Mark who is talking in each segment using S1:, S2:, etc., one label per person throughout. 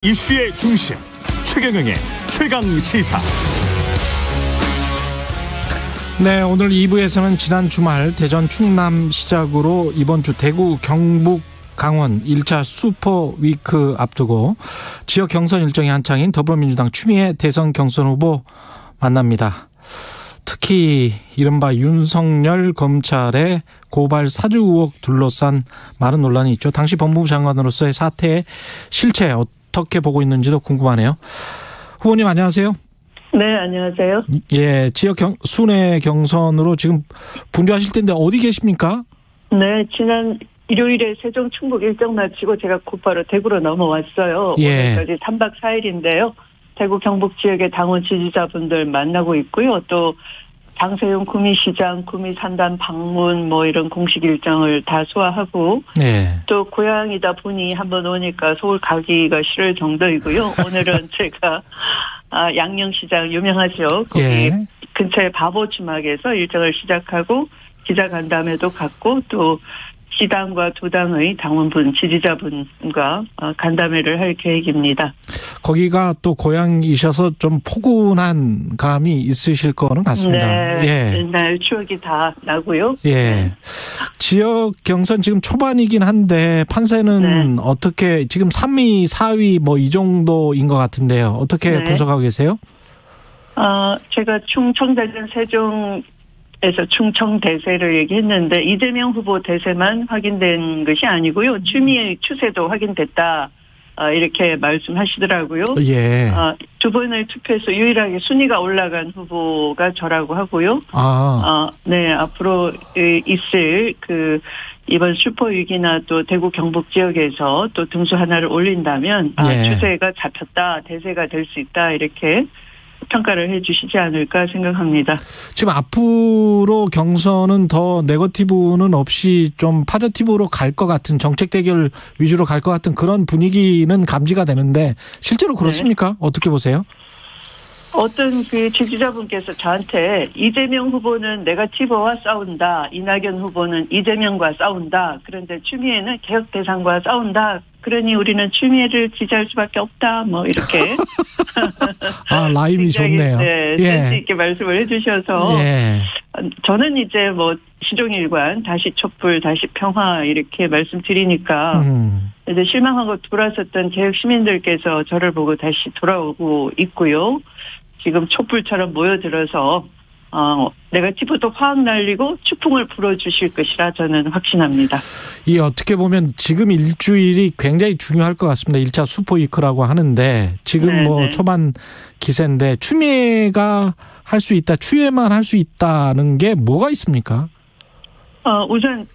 S1: 이슈의 중심 최경영의 최강시사.
S2: 네, 오늘 2부에서는 지난 주말 대전 충남 시작으로 이번 주 대구 경북 강원 1차 슈퍼위크 앞두고 지역 경선 일정이 한창인 더불어민주당 추미애 대선 경선 후보 만납니다. 특히 이른바 윤석열 검찰의 고발 사주 의혹 둘러싼 많은 논란이 있죠. 당시 법무부 장관으로서의 사태의 실체 어떻게 보고 있는지도 궁금하네요. 후보님 안녕하세요.
S3: 네, 안녕하세요.
S2: 예, 지역 순회 경선으로 지금 분주하실 텐데 어디 계십니까?
S3: 네, 지난 일요일에 세종 충북 일정 마치고 제가 곧바로 대구로 넘어왔어요.
S2: 예.
S3: 오늘까지 3박 4일인데요. 대구 경북 지역의 당원 지지자분들 만나고 있고요. 또 장세용 구미시장, 구미산단 방문 이런 공식 일정을 다 소화하고
S2: 네.
S3: 또 고향이다 보니 한번 오니까 서울 가기가 싫을 정도이고요. 오늘은 제가 양령시장 유명하죠. 거기
S2: 예.
S3: 근처의 바보주막에서 일정을 시작하고 기자간담회도 갖고 또 시당과 두 당의 당원분, 지지자분과 간담회를 할 계획입니다.
S2: 거기가 또 고향이셔서 좀 포근한 감이 있으실 거는 같습니다.
S3: 네,
S2: 예.
S3: 옛날 추억이 다 나고요.
S2: 예.
S3: 네.
S2: 지역 경선 지금 초반이긴 한데 판세는
S3: 네.
S2: 어떻게 지금 3위, 4위 이 정도인 것 같은데요. 어떻게
S3: 네.
S2: 분석하고 계세요?
S3: 제가 충청대전 세종에서 충청 대세를 얘기했는데 이재명 후보 대세만 확인된 것이 아니고요. 추미애 추세도 확인됐다. 이렇게 말씀하시더라고요.
S2: 예.
S3: 두 번의 투표에서 유일하게 순위가 올라간 후보가 저라고 하고요. 네, 앞으로 있을 이번 슈퍼위기나 또 대구 경북 지역에서 또 등수 하나를 올린다면
S2: 예.
S3: 추세가 잡혔다, 대세가 될 수 있다 이렇게 평가를 해 주시지 않을까 생각합니다.
S2: 지금 앞으로 경선은 더 네거티브는 없이 좀 파저티브로 갈 것 같은 정책 대결 위주로 갈 것 같은 그런 분위기는 감지가 되는데 실제로 그렇습니까? 네. 어떻게 보세요?
S3: 어떤 지지자분께서 저한테 이재명 후보는 네거티브와 싸운다. 이낙연 후보는 이재명과 싸운다. 그런데 추미애는 개혁 대상과 싸운다. 그러니 우리는 추미애를 지지할 수밖에 없다. 이렇게.
S2: 라임이 좋네요.
S3: 네, 센스 있게 말씀을 해주셔서.
S2: 예.
S3: 저는 이제 시종일관, 다시 촛불, 다시 평화 이렇게 말씀드리니까. 이제 실망하고 돌아섰던 개혁 시민들께서 저를 보고 다시 돌아오고 있고요. 지금 촛불처럼 모여들어서 네거티브도 확 날리고 추풍을 불어주실 것이라 저는 확신합니다.
S2: 이 어떻게 보면 지금 일주일이 굉장히 중요할 것 같습니다. 1차 슈퍼위크라고 하는데 지금 초반 기세인데 추미애가 할 수 있다, 추미애만 할 수 있다는 게 뭐가 있습니까?
S3: 우선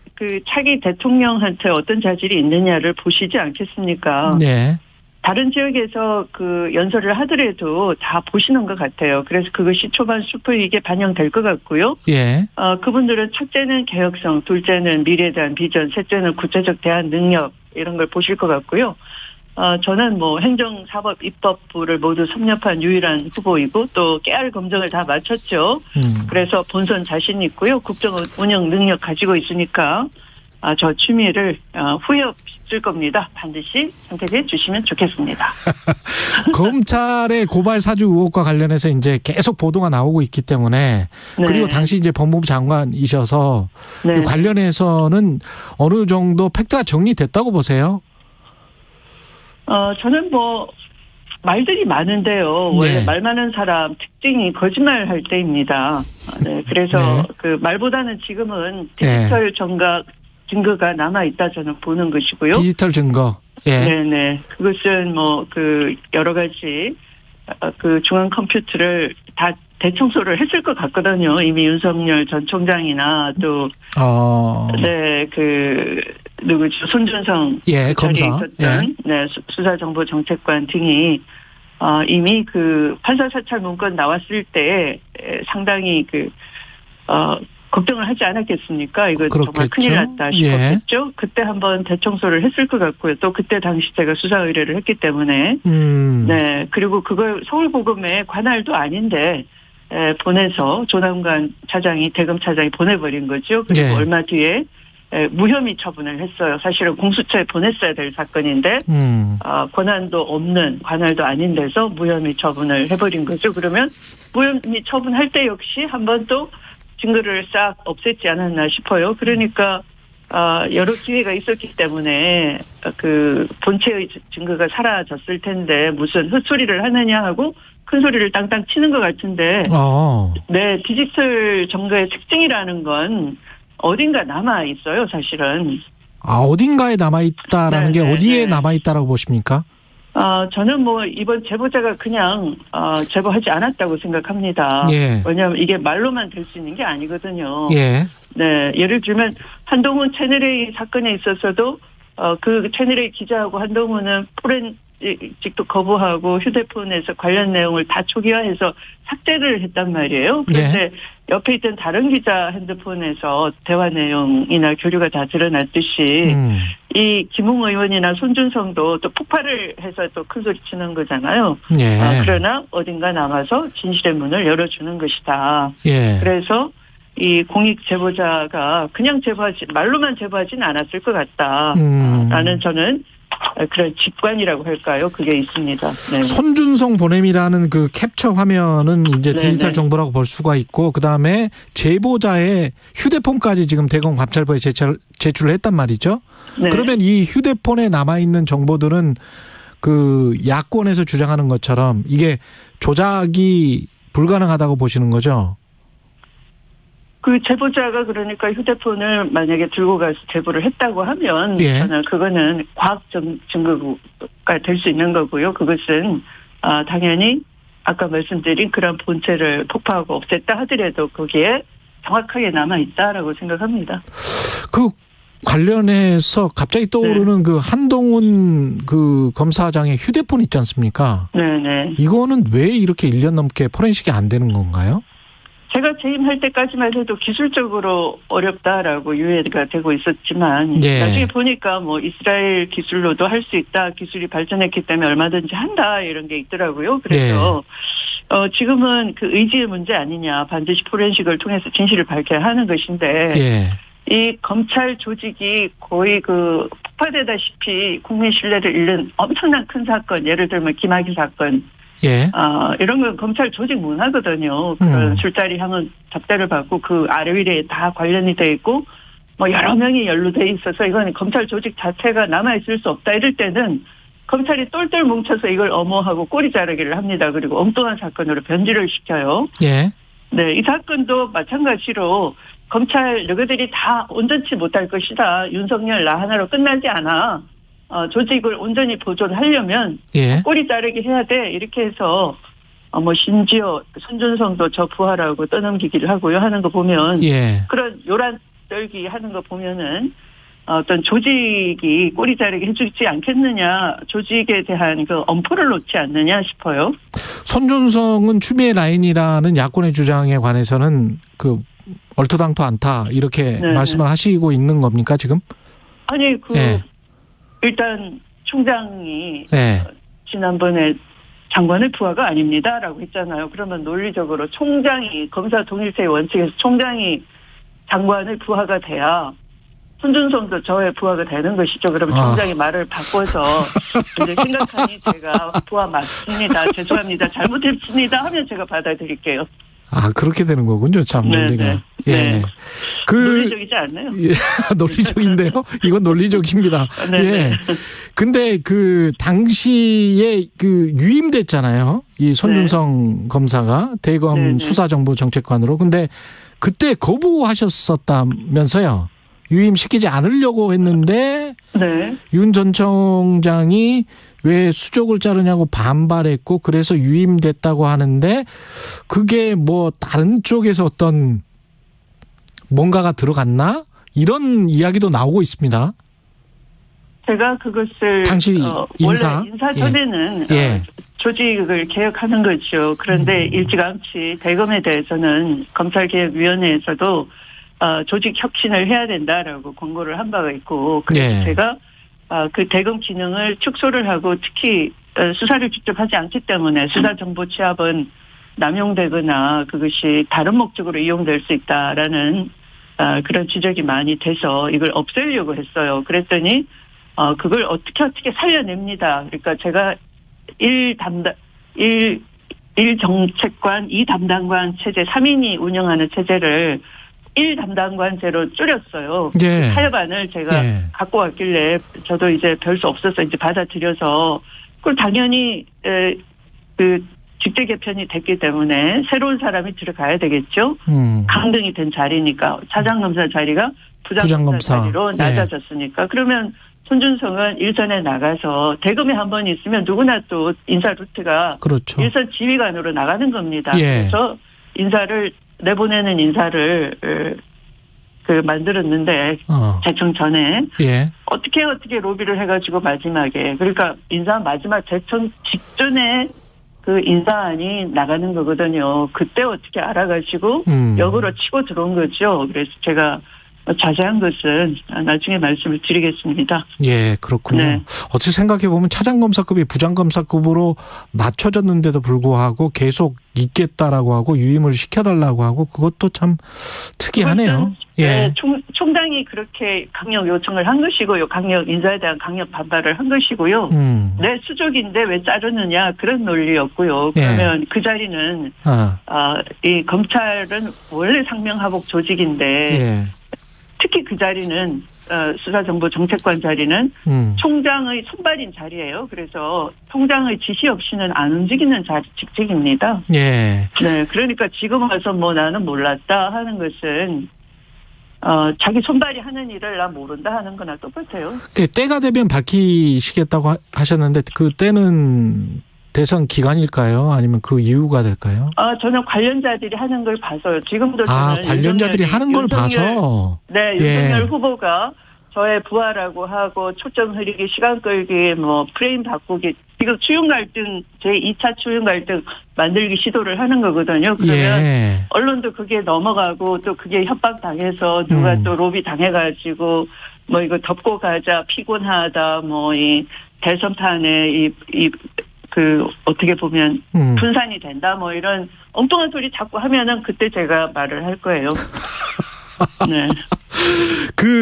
S3: 차기 대통령한테 어떤 자질이 있느냐를 보시지 않겠습니까?
S2: 네.
S3: 다른 지역에서 연설을 하더라도 다 보시는 것 같아요. 그래서 그것이 초반 슈퍼위기에 반영될 것 같고요. 예. 그분들은 첫째는 개혁성, 둘째는 미래에 대한 비전, 셋째는 구체적 대안 능력 이런 걸 보실 것 같고요. 저는 행정, 사법, 입법부를 모두 섭렵한 유일한 후보이고 또 깨알 검증을 다 마쳤죠. 그래서 본선 자신 있고요. 국정 운영 능력 가지고 있으니까 저 추미애를 후회 없이 쓸 겁니다. 반드시 선택해 주시면 좋겠습니다.
S2: 검찰의 고발 사주 의혹과 관련해서 이제 계속 보도가 나오고 있기 때문에 그리고 당시 이제 법무부 장관이셔서 관련해서는 어느 정도 팩트가 정리됐다고 보세요?
S3: 저는 말들이 많은데요. 원래 말 많은 사람 특징이 거짓말할 때입니다. 네, 그래서 말보다는 지금은 디지털 증거가 남아있다 저는 보는 것이고요.
S2: 디지털 증거. 예.
S3: 네네. 그것은 여러 가지 중앙 컴퓨터를 다 대청소를 했을 것 같거든요. 이미 윤석열 전 총장이나 또 누구죠? 손준성
S2: 검사
S3: 있었던 수사정보정책관 등이 이미 판사 사찰 문건 나왔을 때 상당히 걱정을 하지 않았겠습니까? 이거
S2: 그렇겠죠.
S3: 정말 큰일 났다 싶었겠죠. 그때 한번 대청소를 했을 것 같고요. 또 그때 당시 제가 수사 의뢰를 했기 때문에 네, 그리고 그걸 서울고검에 관할도 아닌데 보내서 조남관 차장이 대검 차장이 보내버린 거죠. 그리고 얼마 뒤에 무혐의 처분을 했어요. 사실은 공수처에 보냈어야 될 사건인데 권한도 없는 관할도 아닌 데서 무혐의 처분을 해버린 거죠. 그러면 무혐의 처분할 때 역시 한 번 또 증거를 싹 없앴지 않았나 싶어요. 그러니까 여러 기회가 있었기 때문에 그 본체의 증거가 사라졌을 텐데 무슨 헛소리를 하느냐 하고 큰 소리를 땅땅 치는 것 같은데 네, 디지털 증거의 특징이라는 건 어딘가 남아있어요, 사실은.
S2: 어딘가에 남아있다라는 게 어디에 남아있다라고 보십니까?
S3: 저는 뭐 이번 제보자가 그냥 제보하지 않았다고 생각합니다.
S2: 예.
S3: 왜냐하면 이게 말로만 될 수 있는 게 아니거든요.
S2: 예.
S3: 네, 예를 들면 한동훈 채널A 사건에 있어서도 그 채널A 기자하고 한동훈은 포렌식도 거부하고 휴대폰에서 관련 내용을 다 초기화해서 삭제를 했단 말이에요. 그런데
S2: 예.
S3: 옆에 있던 다른 기자 핸드폰에서 대화 내용이나 교류가 다 드러났듯이 이 김웅 의원이나 손준성도 또 폭발을 해서 또 큰 소리 치는 거잖아요.
S2: 예.
S3: 그러나 어딘가 남아서 진실의 문을 열어주는 것이다.
S2: 예.
S3: 그래서 이 공익 제보자가 그냥 말로만 제보하지는 않았을 것 같다. 라는 저는 그런 직관이라고 할까요? 그게 있습니다. 네.
S2: 손준성 보냄이라는 그 캡처 화면은 이제 디지털 정보라고 볼 수가 있고, 그 다음에 제보자의 휴대폰까지 지금 대검 감찰부에 제출을 했단 말이죠. 네. 그러면 이 휴대폰에 남아있는 정보들은 그 야권에서 주장하는 것처럼 이게 조작이 불가능하다고 보시는 거죠?
S3: 그 제보자가 그러니까 휴대폰을 만약에 들고 가서 제보를 했다고 하면
S2: 예.
S3: 저는 그거는 과학 증거가 될 수 있는 거고요. 그것은 당연히 아까 말씀드린 그런 본체를 폭파하고 없앴다 하더라도 거기에 정확하게 남아있다라고 생각합니다.
S2: 그 관련해서 갑자기 떠오르는 그 한동훈 그 검사장의 휴대폰 있지 않습니까?
S3: 네네.
S2: 이거는 왜 이렇게 1년 넘게 포렌식이 안 되는 건가요?
S3: 제가 재임할 때까지만 해도 기술적으로 어렵다라고 유예가 되고 있었지만 나중에 보니까 뭐 이스라엘 기술로도 할 수 있다. 기술이 발전했기 때문에 얼마든지 한다. 이런 게 있더라고요. 그래서 지금은 그 의지의 문제 아니냐. 반드시 포렌식을 통해서 진실을 밝혀야 하는 것인데 이 검찰 조직이 거의 그 폭파되다시피 국민 신뢰를 잃는 엄청난 큰 사건. 예를 들면 김학의 사건. 이런 건 검찰 조직 문화거든요. 그런 술자리 향은 접대를 받고 그 아래 위에 다 관련이 돼 있고 뭐 여러 명이 연루돼 있어서 이건 검찰 조직 자체가 남아있을 수 없다. 이럴 때는 검찰이 똘똘 뭉쳐서 이걸 엄호하고 꼬리 자르기를 합니다. 그리고 엉뚱한 사건으로 변질을 시켜요. 네, 이 사건도 마찬가지로 검찰 너희들이 다 온전치 못할 것이다. 윤석열 나 하나로 끝나지 않아. 조직을 온전히 보존하려면 꼬리 자르기 해야 돼. 이렇게 해서 뭐 심지어 손준성도 저 부하라고 떠넘기기를 하고요. 하는 거 보면 그런 요란 떨기 하는 거 보면은 어떤 조직이 꼬리 자르기 해주지 않겠느냐. 조직에 대한 그 엄포를 놓지 않느냐 싶어요.
S2: 손준성은 추미애 라인이라는 야권의 주장에 관해서는 그 얼토당토 않다. 이렇게 말씀을 하시고 있는 겁니까 지금?
S3: 아니 일단 총장이 지난번에 장관의 부하가 아닙니다라고 했잖아요. 그러면 논리적으로 총장이 검사 동일체의 원칙에서 총장이 장관의 부하가 돼야 손준성도 저의 부하가 되는 것이죠. 그러면 총장이 말을 바꿔서 이제 생각하니 제가 부하 맞습니다. 죄송합니다. 잘못했습니다 하면 제가 받아들일게요.
S2: 그렇게 되는 거군요. 참 논리가.
S3: 논리적이지 않나요?
S2: 논리적인데요. 이건 논리적입니다. 근데 그 당시에 그 유임됐잖아요. 이 손준성 검사가 대검 수사정보정책관으로. 근데 그때 거부하셨었다면서요. 유임시키지 않으려고 했는데 윤 전 청장이 왜 수족을 자르냐고 반발했고 그래서 유임됐다고 하는데 그게 뭐 다른 쪽에서 어떤 뭔가가 들어갔나? 이런 이야기도 나오고 있습니다.
S3: 제가 그것을
S2: 당시 인사?
S3: 원래 인사 전에는 조직을 개혁하는 거죠. 그런데 일찌감치 대검에 대해서는 검찰개혁위원회에서도 조직 혁신을 해야 된다라고 권고를 한 바가 있고 그래서 제가 그 대검 기능을 축소를 하고 특히 수사를 직접 하지 않기 때문에 수사 정보 취합은 남용되거나 그것이 다른 목적으로 이용될 수 있다라는 그런 지적이 많이 돼서 이걸 없애려고 했어요. 그랬더니 그걸 어떻게 살려냅니다. 그러니까 제가 1정책관, 2담당관 체제, 3인이 운영하는 체제를 1담당관제로 줄였어요.
S2: 예.
S3: 타협안을 제가 갖고 왔길래 저도 이제 별 수 없어서 이제 받아들여서 그걸 당연히 그 직제 개편이 됐기 때문에 새로운 사람이 들어가야 되겠죠. 강등이 된 자리니까 차장검사 자리가 부장검사 자리로 낮아졌으니까. 그러면 손준성은 일선에 나가서 대검에 한 번 있으면 누구나 또 인사 루트가
S2: 그렇죠.
S3: 일선 지휘관으로 나가는 겁니다. 그래서 내보내는 인사를 만들었는데 대청 전에 어떻게 로비를 해가지고 마지막에 그러니까 인사 마지막 대청 직전에 그 인사안이 나가는 거거든요. 그때 어떻게 알아가지고 역으로 치고 들어온 거죠. 그래서 제가 자세한 것은 나중에 말씀을 드리겠습니다.
S2: 예, 그렇군요. 네. 어떻게 생각해보면 차장검사급이 부장검사급으로 낮춰졌는데도 불구하고 계속 있겠다라고 하고 유임을 시켜달라고 하고 그것도 참 특이하네요.
S3: 예. 총장이 그렇게 강력 요청을 한 것이고요. 강력 인사에 대한 강력 반발을 한 것이고요. 내 수족인데 왜 자르느냐 그런 논리였고요. 그러면 그 자리는 이 검찰은 원래 상명하복 조직인데 특히 그 자리는 수사정보정책관 자리는 총장의 손발인 자리예요. 그래서 총장의 지시 없이는 안 움직이는 직책입니다. 네, 그러니까 지금 와서 나는 몰랐다 하는 것은 자기 손발이 하는 일을 나 모른다 하는 거나 똑같아요.
S2: 때가 되면 밝히시겠다고 하셨는데 그 때는 대선 기간일까요? 아니면 그 이유가 될까요?
S3: 저는 관련자들이 하는 걸 봐서요. 지금도 저는
S2: 관련자들이 하는 걸 봐서.
S3: 네, 윤석열 후보가 저의 부하라고 하고 초점 흐리기, 시간 끌기, 프레임 바꾸기. 지금 추윤 갈등, 제2차 추윤 갈등 만들기 시도를 하는 거거든요. 그러면 언론도 그게 넘어가고 또 그게 협박당해서 누가 또 로비 당해가지고 이거 덮고 가자, 피곤하다, 이 대선판에 어떻게 보면 분산이 된다 이런 엉뚱한 소리 자꾸 하면은 그때 제가 말을 할 거예요. 네.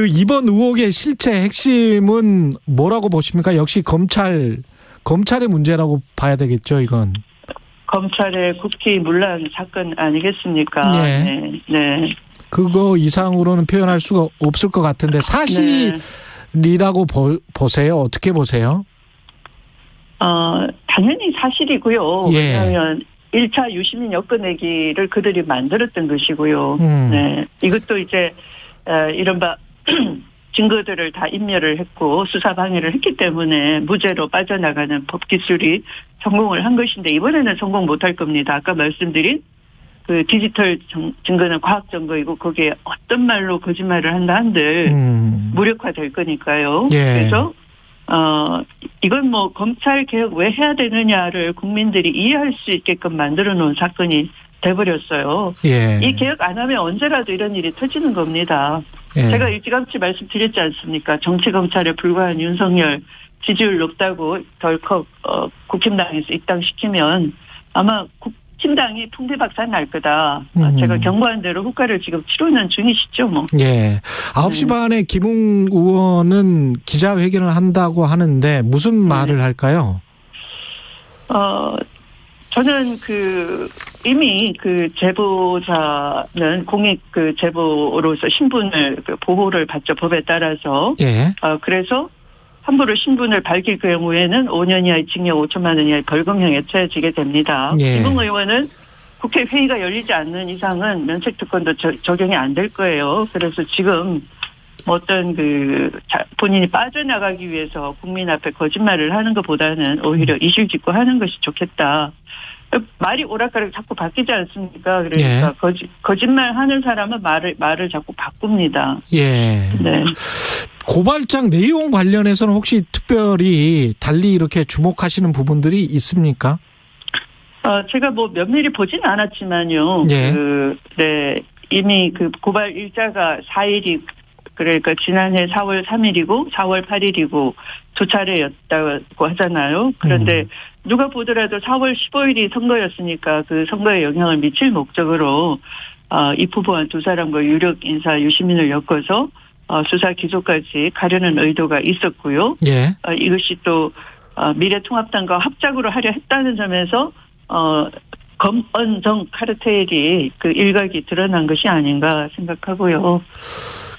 S2: 이번 의혹의 실체 핵심은 뭐라고 보십니까? 역시 검찰의 문제라고 봐야 되겠죠, 이건. 검찰의
S3: 국기문란 사건 아니겠습니까? 네.
S2: 그거 이상으로는 표현할 수가 없을 것 같은데 사실이라고 보세요? 어떻게 보세요?
S3: 당연히 사실이고요. 왜냐하면 1차 유시민 엮어내기를 그들이 만들었던 것이고요. 네. 이것도 이제, 이른바 증거들을 다 인멸을 했고 수사 방해를 했기 때문에 무죄로 빠져나가는 법기술이 성공을 한 것인데 이번에는 성공 못할 겁니다. 아까 말씀드린 그 디지털 증거는 과학 증거이고 거기에 어떤 말로 거짓말을 한다 한들 무력화될 거니까요. 그래서 이건 검찰 개혁 왜 해야 되느냐를 국민들이 이해할 수 있게끔 만들어 놓은 사건이 돼버렸어요. 이 개혁 안 하면 언제라도 이런 일이 터지는 겁니다. 제가 일찌감치 말씀드렸지 않습니까? 정치검찰에 불과한 윤석열 지지율 높다고 덜컥 국힘당에서 입당시키면 아마 국힘당이 풍비박산 날 거다. 제가 경고한 대로 후과를 지금 치르는 중이시죠.
S2: 9시 반에 김웅 의원은 기자회견을 한다고 하는데 무슨 말을 할까요?
S3: 저는 이미 제보자는 공익 제보로서 신분을 보호를 받죠. 법에 따라서. 그래서 함부로 신분을 밝힐 경우에는 5년 이하의 징역 5천만 원 이하의 벌금형에 처해지게 됩니다. 김웅 의원은 국회 회의가 열리지 않는 이상은 면책특권도 적용이 안 될 거예요. 그래서 지금 어떤 본인이 빠져나가기 위해서 국민 앞에 거짓말을 하는 것보다는 오히려 이실직고 하는 것이 좋겠다. 말이 오락가락 자꾸 바뀌지 않습니까? 그러니까 거짓말 하는 사람은 말을 자꾸 바꿉니다. 네.
S2: 고발장 내용 관련해서는 혹시 특별히 달리 이렇게 주목하시는 부분들이 있습니까?
S3: 제가 면밀히 보진 않았지만요. 이미 고발 일자가 4일이 그러니까 지난해 4월 3일이고 4월 8일이고 두 차례였다고 하잖아요. 그런데 누가 보더라도 4월 15일이 선거였으니까 그 선거에 영향을 미칠 목적으로 이 부부와 두 사람과 유력 인사 유시민을 엮어서 수사 기소까지 가려는 의도가 있었고요.
S2: 예.
S3: 이것이 또 미래통합당과 합작으로 하려 했다는 점에서 검언정 카르텔이 그 일각이 드러난 것이 아닌가 생각하고요.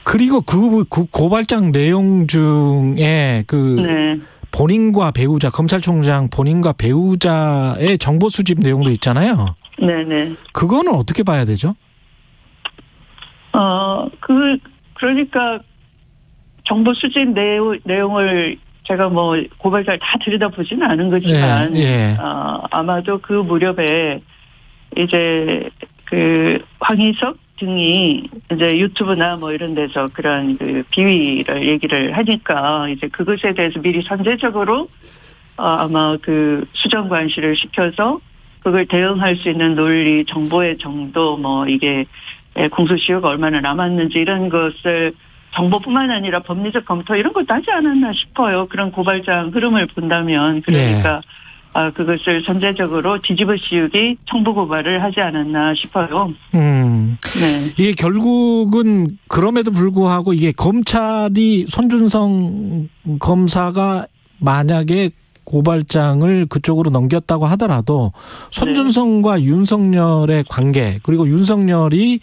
S2: 그리고 그 고발장 내용 중에
S3: 네.
S2: 본인과 배우자, 검찰총장 본인과 배우자의 정보 수집 내용도 있잖아요.
S3: 네네.
S2: 그거는 어떻게 봐야 되죠?
S3: 그러니까 정보 수집 내용을 제가 뭐 고발자를 다 들여다보지는 않은 거지만,
S2: 예.
S3: 아마도 그 무렵에 이제 그 황희석 등이 이제 유튜브나 뭐 이런 데서 그런 그 비위를 얘기를 하니까 이제 그것에 대해서 미리 선제적으로 아마 그 수정 관시를 시켜서 그걸 대응할 수 있는 논리, 정보의 정도, 뭐 이게 공소시효가 얼마나 남았는지 이런 것을 정보뿐만 아니라 법리적 검토 이런 것도 하지 않았나 싶어요. 그런 고발장 흐름을 본다면. 그러니까 그것을 선제적으로 뒤집어 씌우기 청부 고발을 하지 않았나 싶어요. 네.
S2: 이게 결국은 그럼에도 불구하고 이게 검찰이 손준성 검사가 만약에 고발장을 그쪽으로 넘겼다고 하더라도 손준성과 윤석열의 관계, 그리고 윤석열이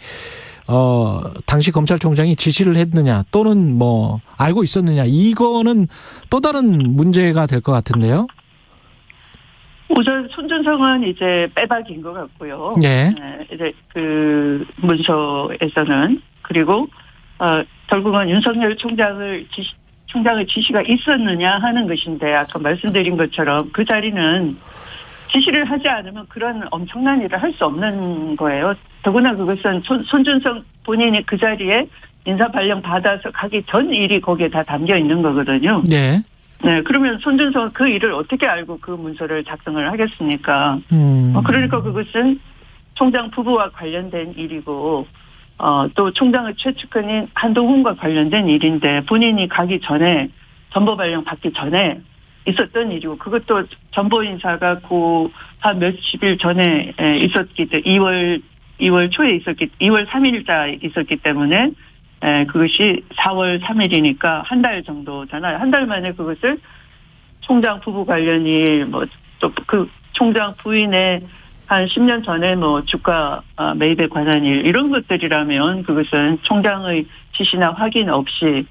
S2: 당시 검찰총장이 지시를 했느냐 또는 뭐 알고 있었느냐, 이거는 또 다른 문제가 될 것 같은데요.
S3: 우선 손준성은 이제 빼박인 것 같고요.
S2: 네.
S3: 이제 그 문서에서는. 그리고 결국은 윤석열 총장의 지시가 있었느냐 하는 것인데, 아까 말씀드린 것처럼 그 자리는 지시를 하지 않으면 그런 엄청난 일을 할 수 없는 거예요. 더구나 그것은 손준성 본인이 그 자리에 인사 발령 받아서 가기 전 일이 거기에 다 담겨 있는 거거든요.
S2: 네.
S3: 네, 그러면 손준성은 그 일을 어떻게 알고 그 문서를 작성을 하겠습니까? 그러니까 그것은 총장 부부와 관련된 일이고, 또 총장의 최측근인 한동훈과 관련된 일인데, 본인이 가기 전에, 전보 발령 받기 전에 있었던 일이고, 그것도 전보 인사가 한 몇십일 전에 있었기 때문에, 2월 초에 2월 3일자 있었기 때문에, 그것이 4월 3일이니까 한 달 정도잖아요. 한 달 만에 그것을 총장 부부 관련 일, 뭐, 또 그 총장 부인의 한 10년 전에 뭐 주가 매입에 관한 일, 이런 것들이라면 그것은 총장의 지시나 확인 없이는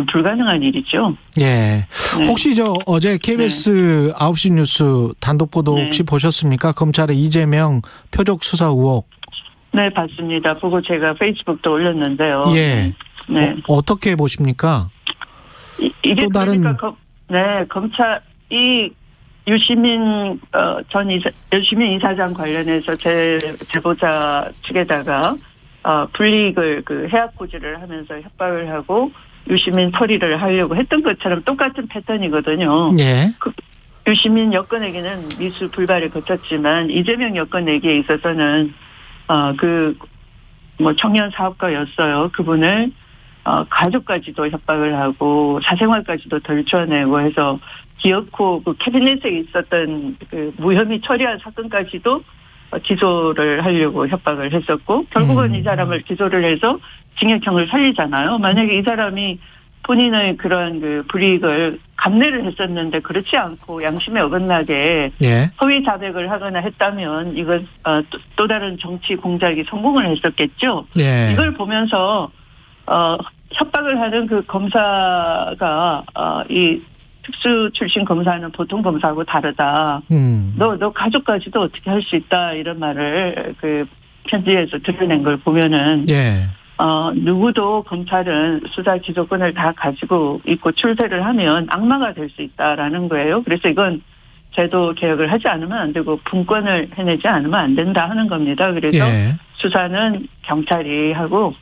S3: 불가능한 일이죠.
S2: 예.
S3: 네.
S2: 혹시 어제 KBS 9시 뉴스 단독 보도 혹시 보셨습니까? 검찰의 이재명 표적 수사 의혹.
S3: 네, 봤습니다. 보고 제가 페이스북도 올렸는데요.
S2: 예.
S3: 네.
S2: 어떻게 보십니까?
S3: 이게
S2: 또 다른
S3: 그러니까 검찰이 유시민 유시민 이사장 관련해서 제보자 측에다가 불이익을 해약 고지를 하면서 협박을 하고 유시민 처리를 하려고 했던 것처럼 똑같은 패턴이거든요.
S2: 예.
S3: 유시민 여건에게는 미수 불발을 거쳤지만 이재명 여건에게 있어서는 청년 사업가였어요. 그분을 가족까지도 협박을 하고 사생활까지도 덜쳐내고 해서 기어코 그 캐비넷에 있었던 그 무혐의 처리한 사건까지도 기소를 하려고 협박을 했었고, 결국은 이 사람을 기소를 해서 징역형을 살리잖아요. 만약에 이 사람이 본인의 그런 그 불이익을 감내를 했었는데 그렇지 않고 양심에 어긋나게 허위 자백을 하거나 했다면 이건 또 다른 정치 공작이 성공을 했었겠죠. 이걸 보면서 협박을 하는 그 검사가 이 특수 출신 검사는 보통 검사하고 다르다. 너 가족까지도 어떻게 할 수 있다, 이런 말을 그 편지에서 드러낸 걸 보면은 누구도 검찰은 수사 기소권을 다 가지고 있고 출세를 하면 악마가 될 수 있다라는 거예요. 그래서 이건 제도 개혁을 하지 않으면 안 되고 분권을 해내지 않으면 안 된다 하는 겁니다. 그래서 수사는 경찰이 하고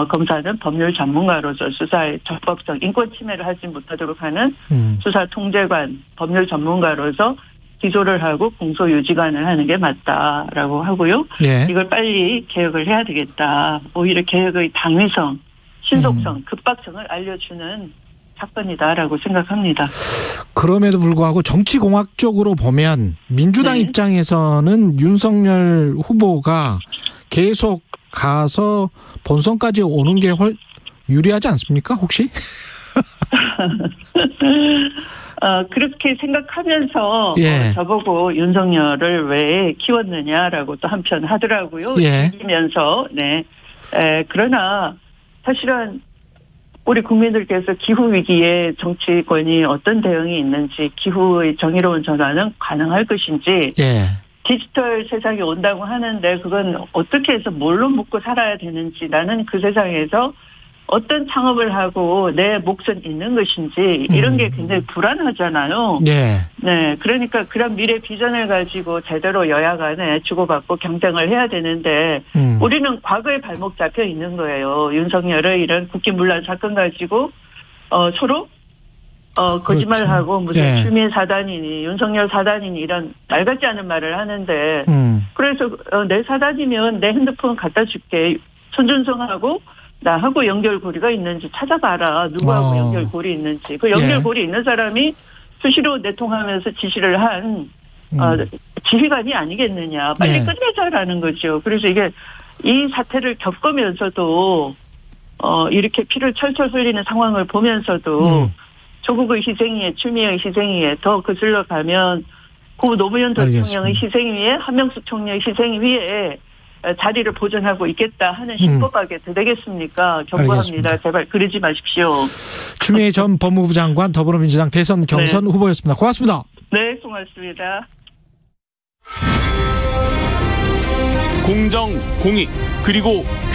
S3: 검사는 법률 전문가로서 수사의 적법성, 인권 침해를 하지 못하도록 하는 수사 통제관, 법률 전문가로서 기소를 하고 공소 유지관을 하는 게 맞다라고 하고요. 이걸 빨리 개혁을 해야 되겠다. 오히려 개혁의 당위성, 신속성, 급박성을 알려주는 사건이다라고 생각합니다.
S2: 그럼에도 불구하고 정치공학적으로 보면 민주당 입장에서는 윤석열 후보가 계속 가서 본선까지 오는 게 유리하지 않습니까? 혹시?
S3: 그렇게 생각하면서
S2: 예.
S3: 저보고 윤석열을 왜 키웠느냐라고 또 한편 하더라고요.
S2: 예.
S3: 이기면서 네. 그러나 사실은 우리 국민들께서 기후 위기에 정치권이 어떤 대응이 있는지, 기후의 정의로운 전환은 가능할 것인지,
S2: 예.
S3: 디지털 세상이 온다고 하는데 그건 어떻게 해서 뭘로 먹고 살아야 되는지, 나는 그 세상에서 어떤 창업을 하고 내 몫은 있는 것인지, 이런 게 굉장히 불안하잖아요.
S2: 예.
S3: 네. 그러니까 그런 미래 비전을 가지고 제대로 여야 간에 주고받고 경쟁을 해야 되는데, 우리는 과거에 발목 잡혀 있는 거예요. 윤석열의 이런 국기문란 사건 가지고, 서로, 거짓말하고 무슨
S2: 예.
S3: 추미애 사단이니, 윤석열 사단이니 이런 말 같지 않은 말을 하는데, 그래서 내 사단이면 내 핸드폰 갖다 줄게. 손준성하고 나하고 연결고리가 있는지 찾아봐라. 누구하고 연결고리 있는지. 그 연결고리 있는 사람이 수시로 내통하면서 지시를 한 지휘관이 아니겠느냐. 빨리 끝내자라는 거죠. 그래서 이게 이 사태를 겪으면서도 이렇게 피를 철철 흘리는 상황을 보면서도 조국의 희생 위에, 추미애의 희생 위에 더 거슬러 가면 고 노무현 대통령의 희생 위에, 한명숙 총리의 희생 위에 자리를 보존하고 있겠다 하는 신법하게 되겠습니까? 경고합니다. 알겠습니다. 제발 그러지 마십시오.
S2: 추미애 전 법무부 장관, 더불어민주당 대선 경선 후보였습니다. 고맙습니다.
S3: 네, 고맙습니다.
S1: 공정, 공익, 그리고